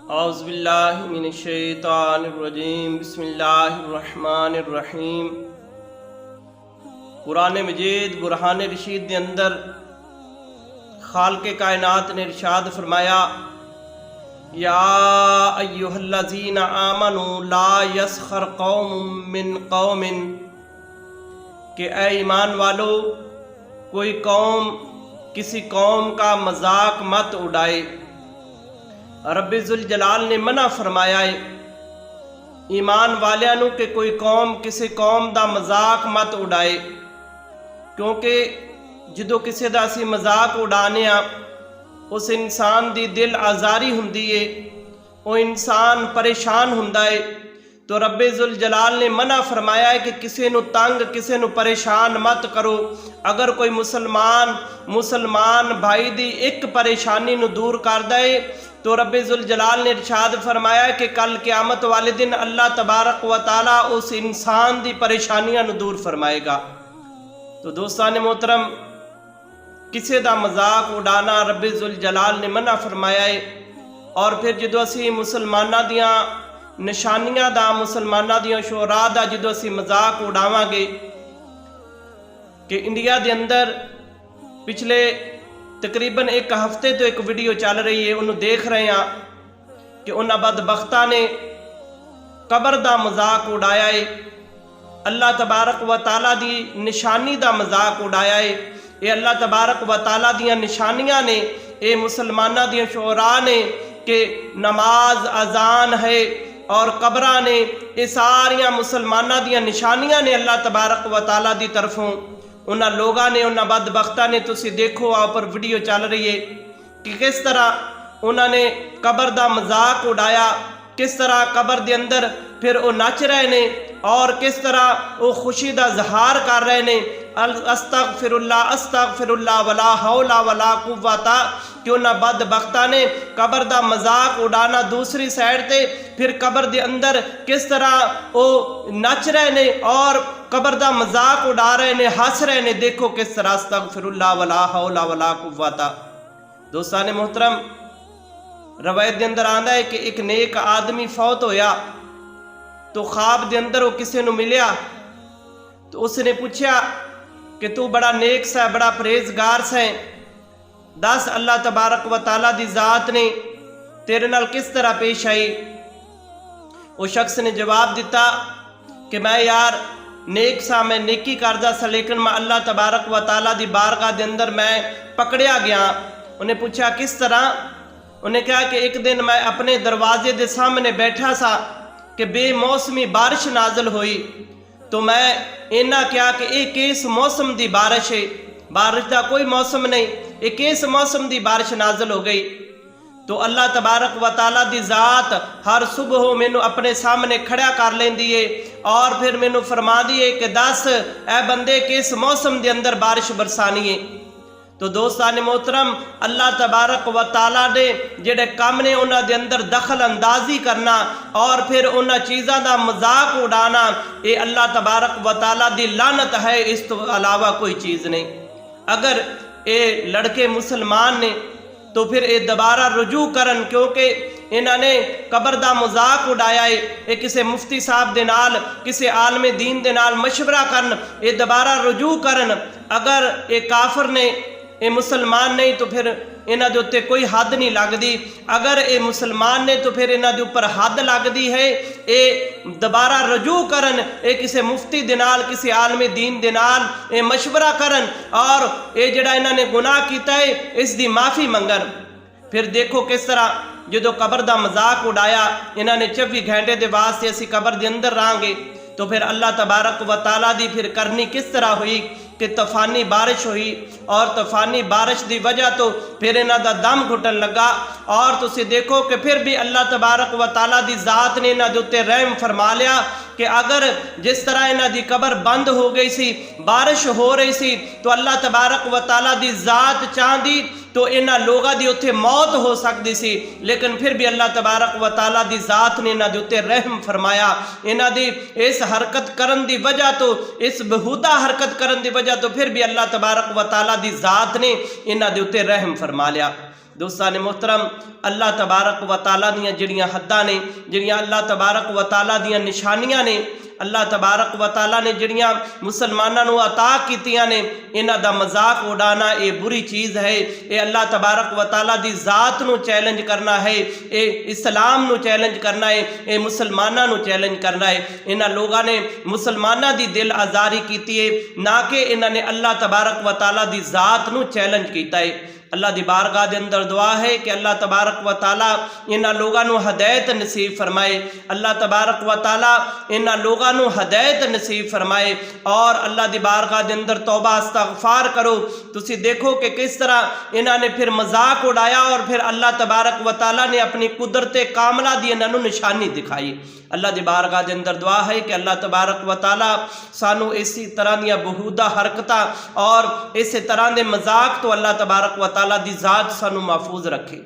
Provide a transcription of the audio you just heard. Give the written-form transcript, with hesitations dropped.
औज़ुबिल्लाहि मिनश्शैतानिर्रजीम बिस्मिल्लाहिर्रहमानिर्रहीम। कुरान मजीद बुरहान रशीद के अंदर खालिक़े कायनात ने इरशाद फरमाया, या अय्युहल्लज़ीना आमनू ला यस्खर कौमुम मिन कौमिन, कि ऐ ईमान वालो, कोई कौम किसी कौम का मजाक मत उड़ाए। रब्बे जुल जलाल ने मना फरमाया है ईमान वालियां नूं कि कोई कौम किसी कौम दा मजाक मत उड़ाए, क्योंकि जदों किसी दा असीं मजाक उड़ाने आ उस इंसान दी दिल आज़ारी हुंदी है, वो इंसान परेशान हुंदा है। तो रब्बे जुल जलाल ने मना फरमाया है कि किसी नूं तंग किसी नूं परेशान मत करो। अगर कोई मुसलमान भाई दी एक परेशानी नूं दूर कर दे तो रब्बे जुल जलाल ने इरशाद फरमाया है कि कल क़यामत वाले दिन अल्लाह तबारक व तआला उस इंसान दी परेशानियां नूं दूर फरमाएगा। तो दोस्तान मोहतरम, किसी दा मजाक उड़ाना रब्बे जुल जलाल ने मना फरमाया है। और फिर जदों असीं मुसलमानां दियां निशानियां दा मुसलमानां दियां शोरा दा जदों असीं मजाक उड़ावांगे कि इंडिया दे अंदर पिछले तकरीबन एक हफ्ते तो एक वीडियो चल रही है, उन्होंने देख रहे हैं कि उन्होंने बदबख्ता ने कबर दा मजाक उड़ाया है, अल्लाह तबारक व तआला दी निशानी दा मजाक उड़ाया है। ये अल्लाह तबारक व तआला दियां निशानियां ने, ये मुसलमानां दियां शोरा ने कि नमाज अजान है और कबरां ने, ये सारियां मुसलमानां दियां निशानियां ने अल्लाह तबारक व तआला दी तरफों। उन्होंने लोगों ने, उन्होंने बदबख्ता ने, तुसी देखो आप पर वीडियो चल रही है कि किस तरह उन्होंने कबर दा मजाक उड़ाया, किस तरह कबर दे अंदर फिर वो नच रहे ने और किस तरह वो खुशी दा इजहार कर रहे ने, अस्तगफिरुल्लाह वला हौला वला कुव्वता। कि उन्होंने बदबख्ता ने कबर दा मजाक उड़ाना, दूसरी साइड ते फिर कबर दे अंदर किस तरह वो नच रहे ने और कबर दा मजाक उड़ा रहे ने, हंस रहे ने। देखो किस तरह अस्तगफिरुल्लाह वला हौला वला कुव्वता। दोस्तान मोहतरम, रवायत के अंदर आंदा है कि एक नेक आदमी फौत होया तो ख्वाब के अंदर वो किसी को मिलिया तो उसने पूछा कि तू बड़ा नेक सा, बड़ा परहेजगार से, दस अल्लाह तबारक व तआला दी जात ने तेरे नाल किस तरह पेश आई। वो शख्स ने जवाब दिता कि मैं यार नेक सा, मैं नेकी करदा सा, लेकिन मैं अल्लाह तबारक व तआला दी बारगाह दे अंदर मैं पकड़िया गया। उन्हें पूछा किस तरह। उन्हें कहा कि एक दिन मैं अपने दरवाजे के सामने बैठा सा कि बेमौसमी बारिश नाजल हुई, तो मैं इन्ना क्या कि एक किस मौसम की बारिश है, बारिश का कोई मौसम नहीं, एक किस मौसम की बारिश नाजल हो गई। तो अल्लाह तबारक व तआला दी जात हर सुबह मैनू अपने सामने खड़ा कर लेंदी है और फिर मैनू फरमा दी है कि दस ए बंदे किस मौसम के अंदर बारिश बरसानी है। तो दोस्तान मोहतरम, अल्लाह तबारक व तआला ने जेडे काम ने उन्होंने अंदर दखल अंदाजी करना और फिर उन्होंने चीज़ों का मजाक उड़ाना, ये अल्लाह तबारक व तआला दी लानत है, इस तो अलावा कोई चीज़ नहीं। अगर ये लड़के मुसलमान ने तो फिर ये दोबारा रुजू करन, क्योंकि इन्होंने कबर दा मजाक उड़ाया है। ये किसी मुफ्ती साहब दे नाल, किसी आलमे दीन दे नाल मशवरा करन, ये दोबारा रुजू करन। अगर ये काफर ने, ये मुसलमान नहीं, तो फिर इन्हां दे उत्ते कोई हद नहीं लगती। अगर ये मुसलमान ने तो फिर इन्हां दे उपर हद लगती है। ये दोबारा रजू करन, ये किसी मुफ्ती दे नाल, किसी आलमे दीन दे नाल ये मशवरा करन और ये जिहड़ा इन्हां ने गुनाह कीता है इसकी माफ़ी मंगन। फिर देखो किस तरह जो कबर दा मजाक उड़ाया इन्होंने 24 घंटे के वास्ते असी कबर के अंदर रहांगे, तो फिर अल्लाह तबारक व तआला दी फिर करनी किस तरह हुई कि तूफानी बारिश हुई और तूफानी बारिश की वजह तो फिर इन्हां दा दम घुटन लगा। और तुसी देखो कि फिर भी अल्लाह तबारक व तआला दी जात ने इन्हां दे उत्ते रहम फरमा लिया कि अगर जिस तरह इन्हां दी कबर बंद हो गई सी, बारिश हो रही सी, तो अल्लाह तबारक व तआला दी जात चाहती तो इन्हां लोगों की उत्थे मौत हो सकती सी, लेकिन फिर भी अल्लाह तबारक व तआला दी जात ने इन्हां दे उत्ते रहम फरमाया। इन्हां दी इस हरकत करन दी वजह तो, इस बेहुदा हरकत करन दी वजह तो फिर भी अल्लाह तबारक व तआला दी जात ने इन्हां दे उत्ते रहम फरमा लिया। दोस्तान मोहतरम, अल्लाह तबारक व तआला दीयां जिहड़ियां हद्दां ने, जिहड़ियां अल्लाह तबारक व तआला दीयां निशानियां ने, अल्लाह तबारक व तआला ने जिहड़ियां मुसलमानां नूं अता कीतियां ने, इन्हां दा मजाक उड़ाना ये बुरी चीज़ है। ये अल्लाह तबारक व तआला दी ज़ात नूं चैलेंज करना है, ये इस्लाम नूं चैलेंज करना है, ये मुसलमानां नूं चैलेंज करना है। इन्हां लोगां ने मुसलमानां दी दिल आज़ारी कीती है, ना कि इन्हां ने अल्लाह तबारक व तआला दी ज़ात नूं चैलेंज कीता है। अल्लाह दी बारगाह दे अंदर दुआ है कि अल्लाह तबारक व तआला इन्हां लोगां नूं हदायत नसीब फरमाए। अल्लाह तबारक व तआला इन्हां लोगां नूं हदायत नसीब फरमाए और अल्लाह दी बारगाह दे अंदर तौबा इस्तगफार करो। तुसी देखो कि किस तरह इन्हां ने फिर मजाक उड़ाया और फिर अल्लाह तबारक व तआला ने अपनी कुदरत कामला दी इन्हां नूं निशानी दिखाई। अल्लाह दी बारगाह दे अंदर दुआ है कि अल्लाह तबारक व तआला सानू इसी तरह दियां बहुदा हरकतां और इस तरह दे मजाक तो अल्लाह तबारक व तआला दी ज़ात सानू महफूज रखे।